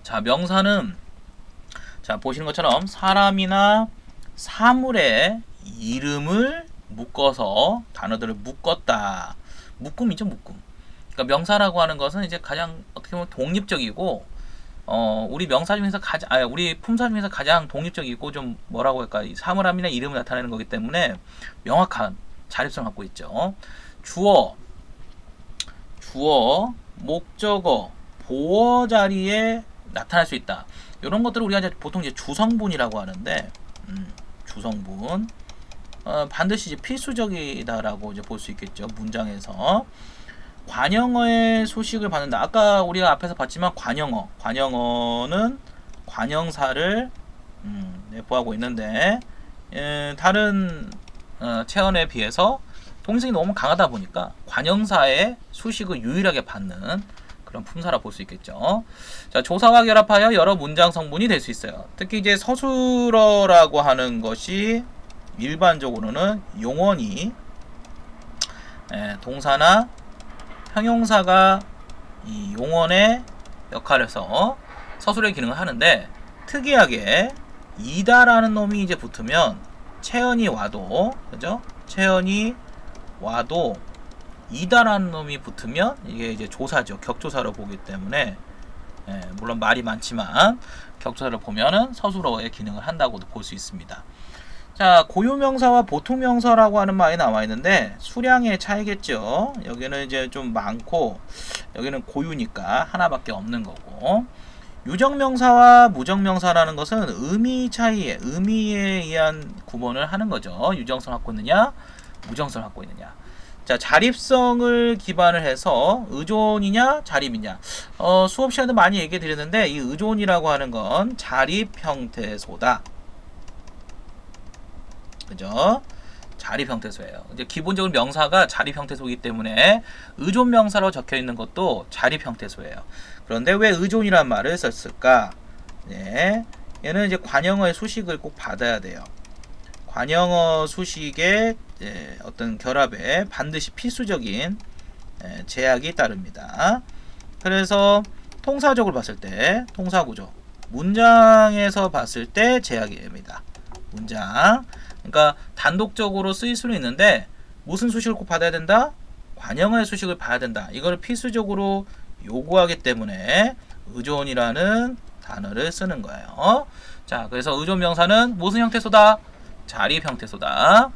자, 명사는 자, 보시는 것처럼 사람이나 사물의 이름을 묶어서 단어들을 묶었다. 묶음이죠, 묶음. 그러니까 명사라고 하는 것은 이제 가장 어떻게 보면 독립적이고 우리 명사 중에서 우리 품사 중에서 가장 독립적이고 좀 뭐라고 할까, 이 사물함이나 이름을 나타내는 거기 때문에 명확한 자립성을 갖고 있죠. 주어, 목적어, 보어 자리에 나타날 수 있다. 이런 것들을 우리가 이제 보통 이제 주성분이라고 하는데, 주성분 반드시 이제 필수적이다라고 이제 볼 수 있겠죠. 문장에서 관형어의 소식을 받는다. 아까 우리가 앞에서 봤지만 관형어는 관형사를 내포하고 있는데 다른 체언에 비해서 동의성이 너무 강하다 보니까 관형사의 수식을 유일하게 받는 그런 품사라 볼 수 있겠죠. 자, 조사와 결합하여 여러 문장 성분이 될 수 있어요. 특히 이제 서술어라고 하는 것이 일반적으로는 용언이 동사나 형용사가 이 용언의 역할을 해서 서술의 기능을 하는데, 특이하게 이다라는 놈이 이제 붙으면 체언이 와도, 그죠? 체언이 와도 이다라는 놈이 붙으면 이게 이제 조사죠. 격조사로 보기 때문에 물론 말이 많지만 격조사를 보면은 서술어의 기능을 한다고도 볼 수 있습니다. 자, 고유명사와 보통명사라고 하는 말이 나와 있는데 수량의 차이겠죠. 여기는 이제 좀 많고 여기는 고유니까 하나밖에 없는 거고, 유정명사와 무정명사라는 것은 의미에 의한 구분을 하는 거죠. 유정성을 갖고 있느냐, 무정성을 갖고 있느냐. 자, 자립성을 기반을 해서 의존이냐 자립이냐, 수업 시간에도 많이 얘기 드렸는데 이 의존이라고 하는 건 자립 형태소다. 그죠? 자립 형태소예요. 이제 기본적으로 명사가 자립 형태소이기 때문에 의존 명사로 적혀 있는 것도 자립 형태소예요. 그런데 왜 의존이란 말을 썼을까? 네, 얘는 이제 관형어의 수식을 꼭 받아야 돼요. 관형어 수식의 어떤 결합에 반드시 필수적인 제약이 따릅니다. 그래서 통사적으로 봤을 때 통사구조, 문장에서 봤을 때 제약입니다. 문장. 그러니까 단독적으로 쓰일 수는 있는데 무슨 수식을 꼭 받아야 된다? 관형어의 수식을 봐야 된다. 이걸 필수적으로 요구하기 때문에 의존이라는 단어를 쓰는 거예요. 자, 그래서 의존 명사는 무슨 형태소다? 자립 형태소다.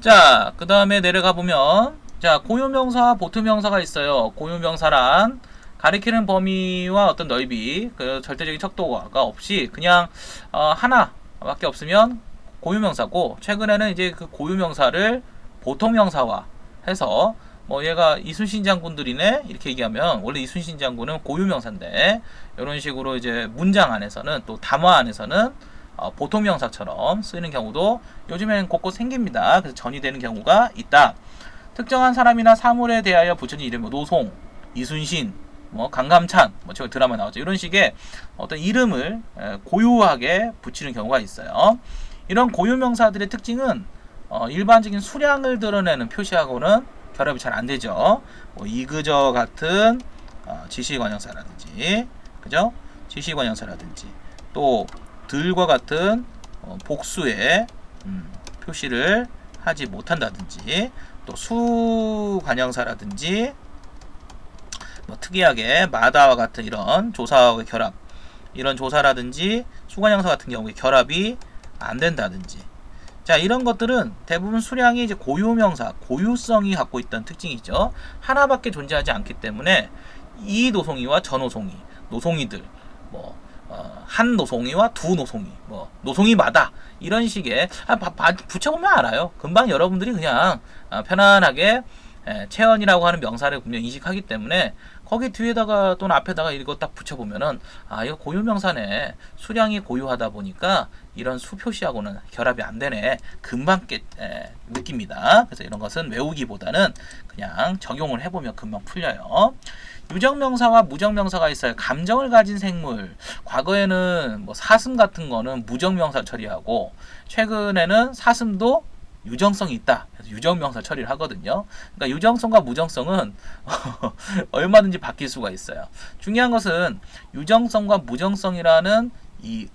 자, 그 다음에 내려가 보면, 자, 고유명사, 보통명사가 있어요. 고유명사란 가리키는 범위와 어떤 넓이, 그 절대적인 척도가 없이 그냥 하나밖에 없으면 고유명사고, 최근에는 이제 그 고유명사를 보통명사화 해서 뭐 얘가 이순신 장군들이네 이렇게 얘기하면 원래 이순신 장군은 고유명사인데, 이런 식으로 이제 문장 안에서는 또 담화 안에서는 보통명사처럼 쓰이는 경우도 요즘에는 곳곳 생깁니다. 그래서 전이되는 경우가 있다. 특정한 사람이나 사물에 대하여 붙여진 이름, 노송, 이순신, 뭐 강감찬, 뭐 저 드라마 나오죠. 이런 식의 어떤 이름을 고유하게 붙이는 경우가 있어요. 이런 고유명사들의 특징은 일반적인 수량을 드러내는 표시하고는 결합이 잘 안 되죠. 뭐 이그저 같은 지시관형사라든지, 그죠? 지시관형사라든지, 또 들과 같은 복수의 표시를 하지 못한다든지, 또 수관형사라든지, 뭐 특이하게 마다와 같은 이런 조사와의 결합, 이런 조사라든지 수관형사 같은 경우에 결합이 안 된다든지, 자, 이런 것들은 대부분 수량이 이제 고유명사, 고유성이 갖고 있던 특징이죠. 하나밖에 존재하지 않기 때문에 이 노송이와 저 노송이, 노송이들, 뭐 한 노송이와 두 노송이, 뭐 노송이마다 이런 식의 붙여보면 알아요. 금방 여러분들이 그냥 편안하게 체언이라고 하는 명사를 분명 인식하기 때문에 거기 뒤에다가 또는 앞에다가 이거 딱 붙여보면은 이거 고유명사네, 수량이 고유하다 보니까 이런 수 표시하고는 결합이 안 되네, 금방 느낍니다. 그래서 이런 것은 외우기보다는 그냥 적용을 해보면 금방 풀려요. 유정명사와 무정명사가 있어요. 감정을 가진 생물, 과거에는 뭐 사슴 같은 거는 무정명사 처리하고, 최근에는 사슴도 유정성이 있다. 그래서 유정명사 처리를 하거든요. 그러니까 유정성과 무정성은 얼마든지 바뀔 수가 있어요. 중요한 것은 유정성과 무정성이라는 이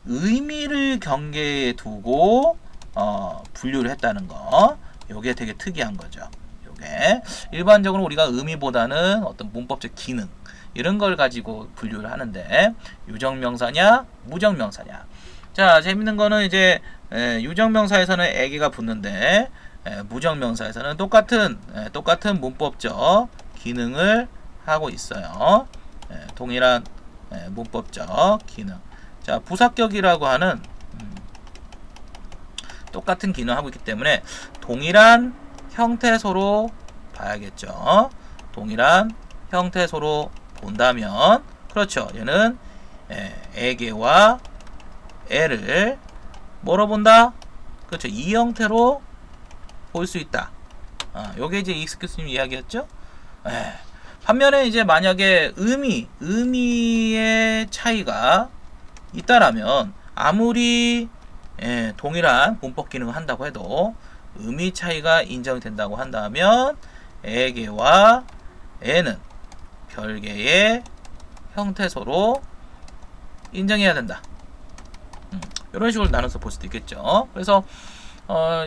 의미를 경계에 두고 분류를 했다는 거. 요게 되게 특이한 거죠. 요게 일반적으로 우리가 의미보다는 어떤 문법적 기능 이런 걸 가지고 분류를 하는데 유정명사냐 무정명사냐. 자, 재밌는 거는 이제 유정명사에서는 애기가 붙는데 무정명사에서는 똑같은 문법적 기능을 하고 있어요. 동일한 문법적 기능. 자, 부사격이라고 하는 똑같은 기능을 하고 있기 때문에 동일한 형태소로 봐야겠죠. 동일한 형태소로 본다면 그렇죠. 얘는 애개와 애를 뭐로 본다? 그렇죠. 이 형태로 볼 수 있다. 요게 이제 이익스 교수님 이야기였죠. 반면에 이제 만약에 의미의 차이가 있다라면 아무리 동일한 문법 기능을 한다고 해도 의미 차이가 인정이 된다고 한다면 애개와 애는 별개의 형태소로 인정해야 된다. 이런 식으로 나눠서 볼 수도 있겠죠. 그래서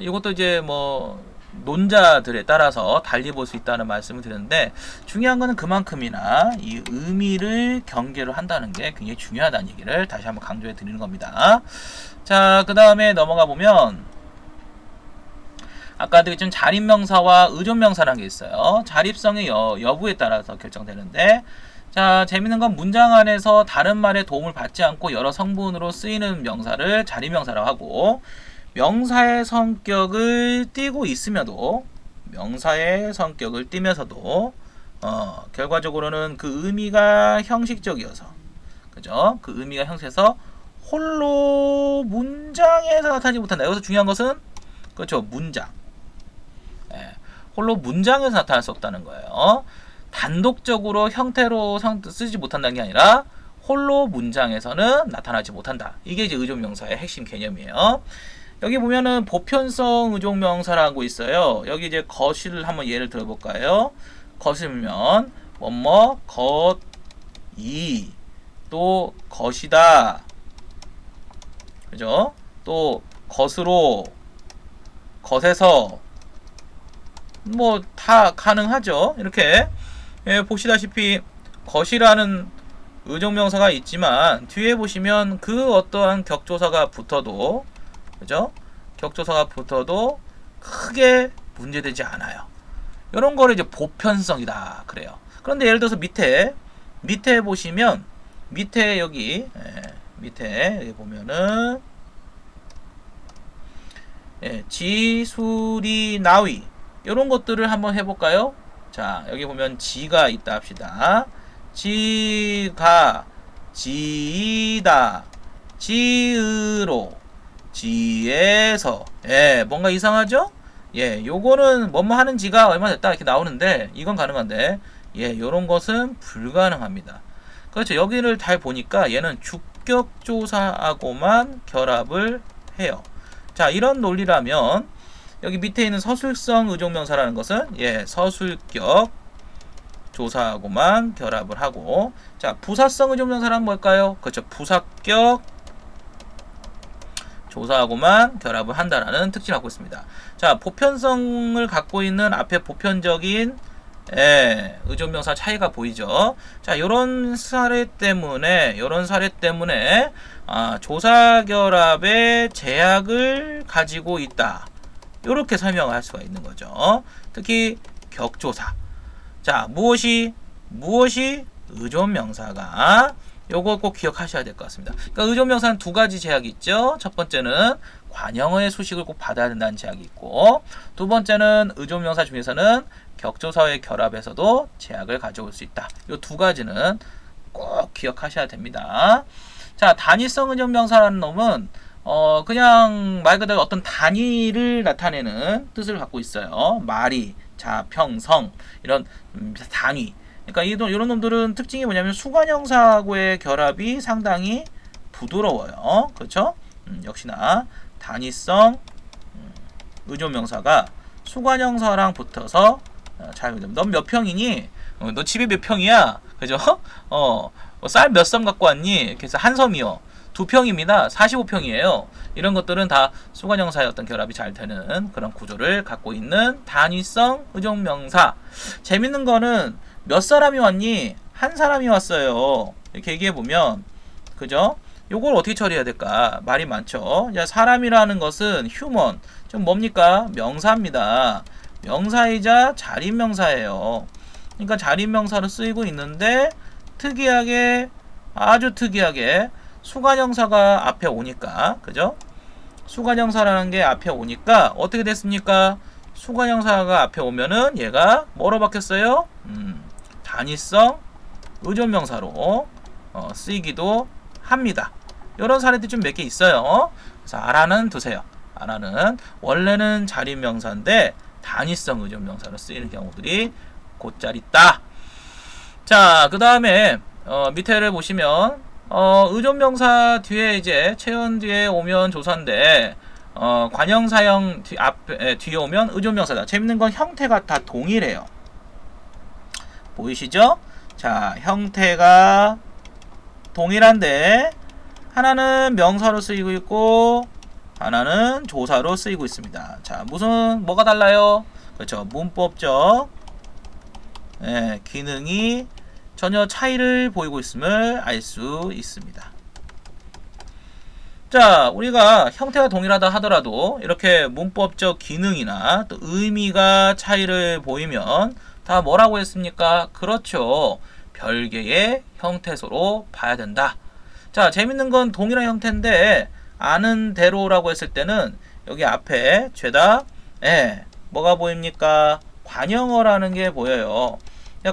이것도 이제 뭐 논자들에 따라서 달리 볼 수 있다는 말씀을 드렸는데 중요한 거는 그만큼이나 이 의미를 경계로 한다는 게 굉장히 중요하다는 얘기를 다시 한번 강조해 드리는 겁니다. 자, 그 다음에 넘어가 보면 아까 드렸던 자립명사와 의존명사라는 게 있어요. 자립성의 여부에 따라서 결정되는데 자, 재밌는 건 문장 안에서 다른 말의 도움을 받지 않고 여러 성분으로 쓰이는 명사를 자립명사라고 하고 명사의 성격을 띠고 있으면서도 결과적으로는 그 의미가 형식적이어서 그죠? 그 의미가 형식에서 홀로 문장에서 나타나지 못한다. 여기서 중요한 것은 그렇죠. 문장. 홀로 문장에서 나타날 수 없다는 거예요. 단독적으로 형태로 쓰지 못한다는 게 아니라 홀로 문장에서는 나타나지 못한다. 이게 이제 의존명사의 핵심 개념이에요. 여기 보면은 보편성 의존명사라고 있어요. 여기 이제 것을 한번 예를 들어볼까요? 것이면 뭐뭐 것이 또 것이다. 그죠? 또 것으로 것에서 뭐 다 가능하죠. 이렇게 보시다시피 것이라는 의존명사가 있지만 뒤에 보시면 그 어떠한 격조사가 붙어도 그죠? 격조사가 붙어도 크게 문제되지 않아요. 이런 거를 이제 보편성이다 그래요. 그런데 예를 들어서 밑에 보시면 밑에 여기 보면은 지수리 나위 이런 것들을 한번 해볼까요? 자, 여기 보면 지가 있다 합시다. 지가 지이다 지으로 지에서 뭔가 이상하죠? 요거는 뭐뭐 하는 지가 얼마 됐다 이렇게 나오는데 이건 가능한데 요런 것은 불가능합니다. 그렇죠. 여기를 잘 보니까 얘는 주격조사하고만 결합을 해요. 자, 이런 논리라면 여기 밑에 있는 서술성 의존명사라는 것은 서술격 조사하고만 결합을 하고 자, 부사성 의존명사란 뭘까요? 그렇죠. 부사격 조사하고만 결합을 한다라는 특징을 갖고 있습니다. 자, 보편성을 갖고 있는 앞에 보편적인 의존명사 차이가 보이죠. 자, 요런 사례 때문에 조사 결합의 제약을 가지고 있다. 요렇게 설명을 할 수가 있는 거죠. 특히 격조사. 자, 무엇이 의존명사가 요거 꼭 기억하셔야 될 것 같습니다. 그러니까 의존명사는 두 가지 제약이 있죠. 첫 번째는 관형어의 수식을 꼭 받아야 된다는 제약이 있고 두 번째는 의존명사 중에서는 격조사의 결합에서도 제약을 가져올 수 있다. 요 두 가지는 꼭 기억하셔야 됩니다. 자, 단위성 의존명사라는 놈은 그냥 말 그대로 어떤 단위를 나타내는 뜻을 갖고 있어요. 말이, 자, 평, 성 이런 단위. 그러니까 이런 놈들은 특징이 뭐냐면 수관형사하고의 결합이 상당히 부드러워요. 그렇죠? 역시나 단위성 의존명사가 수관형사랑 붙어서 넌 몇 평이니? 너 집이 몇 평이야? 그죠? 쌀 몇 섬 갖고 왔니? 그래서 한 섬이요. 2평입니다. 45평이에요. 이런 것들은 다 수관형사의 어떤 결합이 잘 되는 그런 구조를 갖고 있는 단위성 의존명사. 재밌는 거는 몇 사람이 왔니? 한 사람이 왔어요. 이렇게 얘기해보면, 그죠? 요걸 어떻게 처리해야 될까? 말이 많죠. 자, 사람이라는 것은 휴먼, 좀 뭡니까? 명사입니다. 명사이자 자립명사예요. 그러니까 자립명사로 쓰이고 있는데 특이하게, 아주 특이하게 수관형사가 앞에 오니까, 그죠? 수관형사라는 게 앞에 오니까 어떻게 됐습니까? 수관형사가 앞에 오면은 얘가 뭐로 바뀌었어요? 단위성 의존명사로 쓰이기도 합니다. 이런 사례들이 좀 몇 개 있어요. 그래서 알아는 두세요. 알아는 원래는 자립명사인데 단위성 의존명사로 쓰이는 경우들이 곧잘 있다. 자, 그 다음에 밑에를 보시면 의존명사 뒤에 이제 체언 뒤에 오면 조사인데 관형사형 뒤에 오면 의존명사다. 재밌는 건 형태가 다 동일해요. 보이시죠? 자, 형태가 동일한데 하나는 명사로 쓰이고 있고 하나는 조사로 쓰이고 있습니다. 자, 뭐가 달라요? 그렇죠. 문법적 기능이 전혀 차이를 보이고 있음을 알 수 있습니다. 자, 우리가 형태가 동일하다 하더라도 이렇게 문법적 기능이나 또 의미가 차이를 보이면 다 뭐라고 했습니까? 그렇죠. 별개의 형태소로 봐야 된다. 자, 재밌는 건 동일한 형태인데 아는 대로라고 했을 때는 여기 앞에 죄다 뭐가 보입니까? 관형어라는 게 보여요.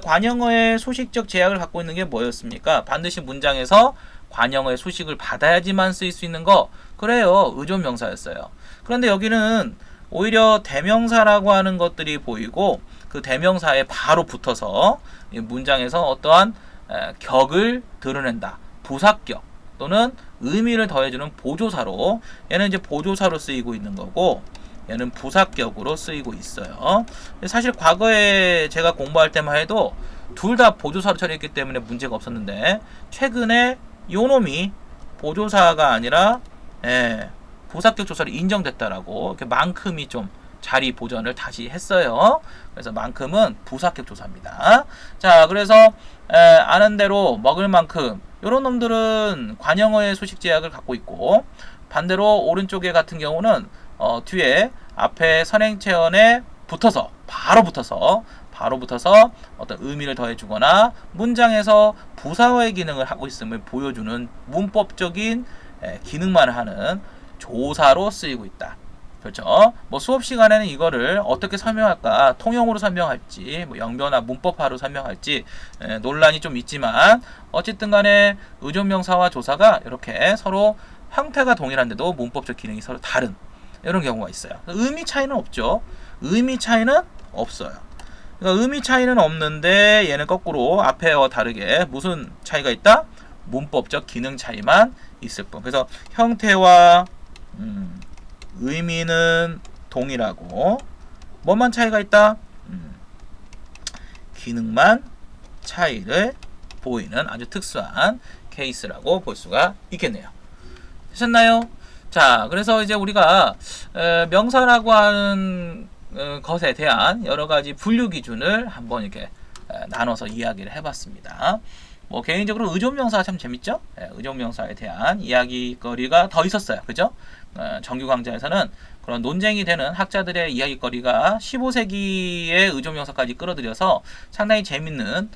관형어의 소식적 제약을 갖고 있는 게 뭐였습니까? 반드시 문장에서 관형어의 소식을 받아야지만 쓰일 수 있는 거. 그래요. 의존명사였어요. 그런데 여기는 오히려 대명사라고 하는 것들이 보이고 그 대명사에 바로 붙어서 문장에서 어떠한 격을 드러낸다. 부사격 또는 의미를 더해주는 보조사로, 얘는 이제 보조사로 쓰이고 있는 거고 얘는 부사격으로 쓰이고 있어요. 사실 과거에 제가 공부할 때만 해도 둘 다 보조사로 처리했기 때문에 문제가 없었는데 최근에 요놈이 보조사가 아니라 부사격 조사로 인정됐다라고 이렇게 만큼이 좀 자리 보전을 다시 했어요. 그래서 만큼은 부사격 조사입니다. 자, 그래서 아는 대로 먹을 만큼 이런 놈들은 관형어의 소식 제약을 갖고 있고 반대로 오른쪽에 같은 경우는 뒤에 앞에 선행체언에 바로 붙어서 어떤 의미를 더해주거나 문장에서 부사어의 기능을 하고 있음을 보여주는 문법적인 기능만 하는 조사로 쓰이고 있다. 그렇죠? 뭐 수업 시간에는 이거를 어떻게 설명할까? 통용으로 설명할지, 뭐 영변화 문법화로 설명할지 논란이 좀 있지만 어쨌든 간에 의존명사와 조사가 이렇게 서로 형태가 동일한데도 문법적 기능이 서로 다른 이런 경우가 있어요. 의미 차이는 없죠. 의미 차이는 없어요. 그러니까 의미 차이는 없는데 얘는 거꾸로 앞에와 다르게 무슨 차이가 있다? 문법적 기능 차이만 있을 뿐. 그래서 형태와 의미는 동일하고 뭐만 차이가 있다? 기능만 차이를 보이는 아주 특수한 케이스라고 볼 수가 있겠네요. 되셨나요? 자, 그래서 이제 우리가 명사라고 하는 것에 대한 여러 가지 분류 기준을 한번 이렇게 나눠서 이야기를 해봤습니다. 뭐 개인적으로 의존명사가 참 재밌죠? 의존명사에 대한 이야기거리가 더 있었어요. 그죠? 정규 강좌에서는 그런 논쟁이 되는 학자들의 이야기거리가 15세기의 의존명사까지 끌어들여서 상당히 재밌는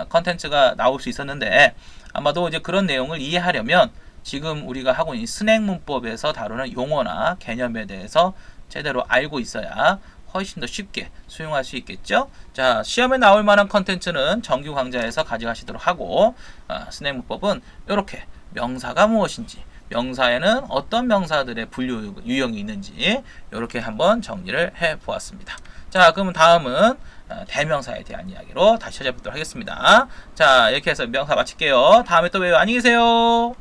컨텐츠가 나올 수 있었는데 아마도 이제 그런 내용을 이해하려면 지금 우리가 하고 있는 스낵 문법에서 다루는 용어나 개념에 대해서 제대로 알고 있어야 훨씬 더 쉽게 수용할 수 있겠죠. 자, 시험에 나올 만한 컨텐츠는 정규 강좌에서 가져가시도록 하고 스낵 문법은 이렇게 명사가 무엇인지, 명사에는 어떤 명사들의 분류 유형이 있는지 이렇게 한번 정리를 해보았습니다. 자, 그럼 다음은 대명사에 대한 이야기로 다시 찾아뵙도록 하겠습니다. 자, 이렇게 해서 명사 마칠게요. 다음에 또 봬요. 안녕히 계세요.